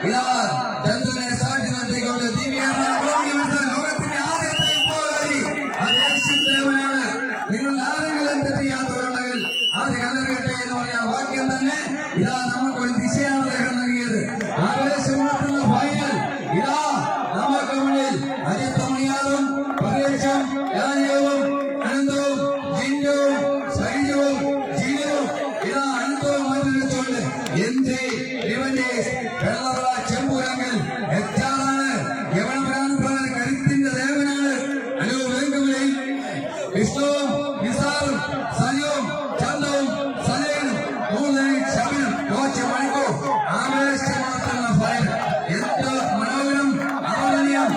ഇതാ ചന്ദ്രനെ സാക്ഷി നിർത്തിക്കൊണ്ട് ലോകത്തിന്റെ ആദ്യത്തെ പോരാളി ദേവനാണ്. നിങ്ങൾ ആരെങ്കിലും തെറ്റിയാത്തവരുണ്ടെങ്കിൽ അത് കലറിയട്ടെ എന്ന് പറഞ്ഞ വാക്യം തന്നെ ഇതാ നമുക്കൊരു ദിശയാണ് അദ്ദേഹം നൽകിയത്. ആവേശമുണർത്തുന്ന ഫൈനൽ ഇതാ നമുക്ക് മുന്നിൽ അജിത്തമണിയാലും പരേഷും രാജീവും അനന്തവും ജിൻഡുവും സൈജവും ജീവനും ഇതാ അനന്തവും മാറ്റിവെച്ചുകൊണ്ട് എന്തേ ഇവന്റെ വെള്ളറ ചെമ്പൂരങ്ങൾ എച്ചാറാണ് യവനപരാനുപ്രകാര കരുത്തിന്റെ ദേവനാണ്. അനുവേങ്കവിലയിൽ വിഷ്ണുവും നിസാറും സജവും ചന്ദവും സജയനും മൂന്നനും ശബനും കോച്ച് മണിക്കോ ആവേശമാർത്തുന്ന ഫയൽ എത്ര മനോഹരം അവനീയം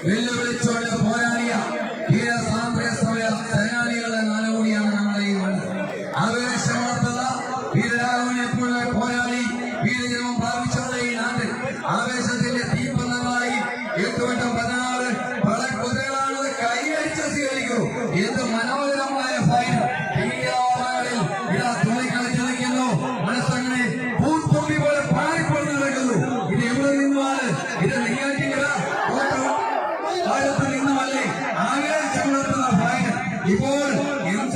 വെല്ലുവിളിച്ചോണ്ട് പോരാടിയ ധീര സ്വാതന്ത്ര്യ സമര സേനാനികളുടെ നാലുകൂടിയാണ് നമ്മളെ ഈ കണ്ടത്. ആവേശമാർത്തത വീരരാഘവനെപ്പോഴും പോരാടി വീരജന്മം പ്രാപിച്ചവരുടെ ഈ നാട്ടിൽ ആവേശത്തിന്റെ തീപ്പന്തങ്ങളായി 8-16 പടക്കുതിരകളാണത് കൈയടിച്ച് സ്വീകരിക്കൂ. എന്ത് മനോഹരമായ ഫൈനൽ ഇതാ തുള്ളിക്കളിച്ച് നിൽക്കുന്നു. മനസ്സങ്ങനെ പൂത്തുമ്പി പോലെ പാറിക്കൊണ്ട് നടക്കുന്നു. ഇത് എവിടെ നിന്നുമാണ്? ഇത് നെയ്യാറ്റിങ്കര ആഴത്തിൽ നിന്നുമല്ലേ ആവേശമുണർത്തുന്ന ഫൈനൽ. ഇപ്പോൾ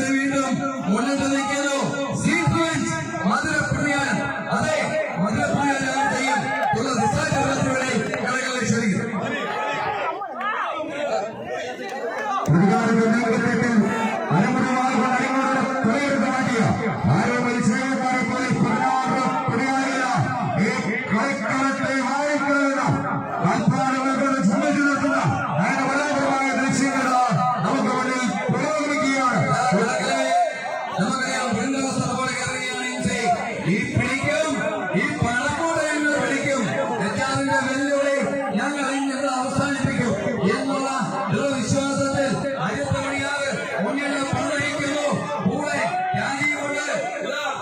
വീണ്ടും മുന്നിട്ട് നിൽക്കുന്നു. സീക്വൻസ് മധുരപ്രിയാൻ, അതെ മധുരപ്രിയാൻ ചെയ്യും ദിശാചരണത്തിലൂടെ കളകളെ ക്ഷണിക്കുന്നു. നമുക്കറിയാം ബൃന്ദാവസ്ഥ പോലെ കയറുകയാണെങ്കിൽ ഈ പിടിക്കും, ഈ പണക്കൂടെ ഞങ്ങൾ പിടിക്കും, തെറ്റാറിന്റെ വെല്ലുവിളി ഞങ്ങൾ അവസാനിപ്പിക്കും എന്നുള്ള വിശ്വാസത്തിൽ അജിത്തമണിയാറ് മുന്നിൽ പണയിക്കുന്നു. കൂടെ രാജീവുണ്ട്,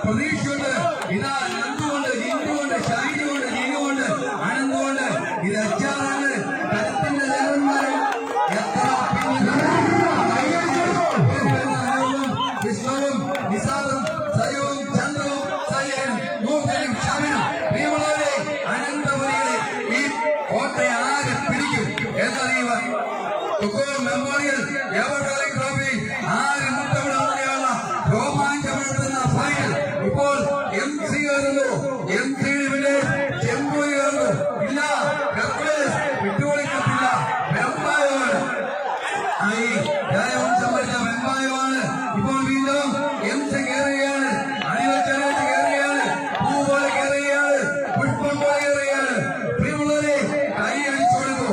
പ്രതീക്ഷയുണ്ട്, ഇതാ നന്ദുകൊണ്ട്, ജിന്നുകൊണ്ട്, ഷൈനുകൊണ്ട്, ജീനുകൊണ്ട്, അനന്തുകൊണ്ട്. ഇത് അച്ചാറാണ് കരുത്തിന്റെ ദേവന്മാരും വിഷ്ണുവും നിസാറും സജവും ചന്ദ്രവും സജയനും നൂതനും ശമനും പ്രിയമുള്ളവരെ അനന്തപുരികളെ ഈ കോട്ടയെ ആര് പിടിക്കും എന്നറിയുക. മെമ്മോറിയൽ എവർകാലം ട്രോഫി ആര് മുത്തമിടുന്ന രോമാഞ്ചപ്പെടുത്തുന്ന ഫൈനൽ. ഇപ്പോൾ MC കയറുന്നു. MC ചെമ്പു കയറുന്നു. ഇല്ല, വിട്ടുകൊടുക്കത്തില്ല. വെമ്പായമാണ് രാജവംശം വരുന്ന വെമ്പായമാണ്. ഇപ്പോൾ വീണ്ടും MC കയറുകയാണ്. അണിവച്ചനേറ്റ് കയറുകയാണ്. പൂ പോലെ കയറുകയാണ്. പുഷ്പം പോലെ കയറുകയാണ്. പ്രിയമുള്ളവരെ കൈ അടിച്ചു കൊടുക്കൂ.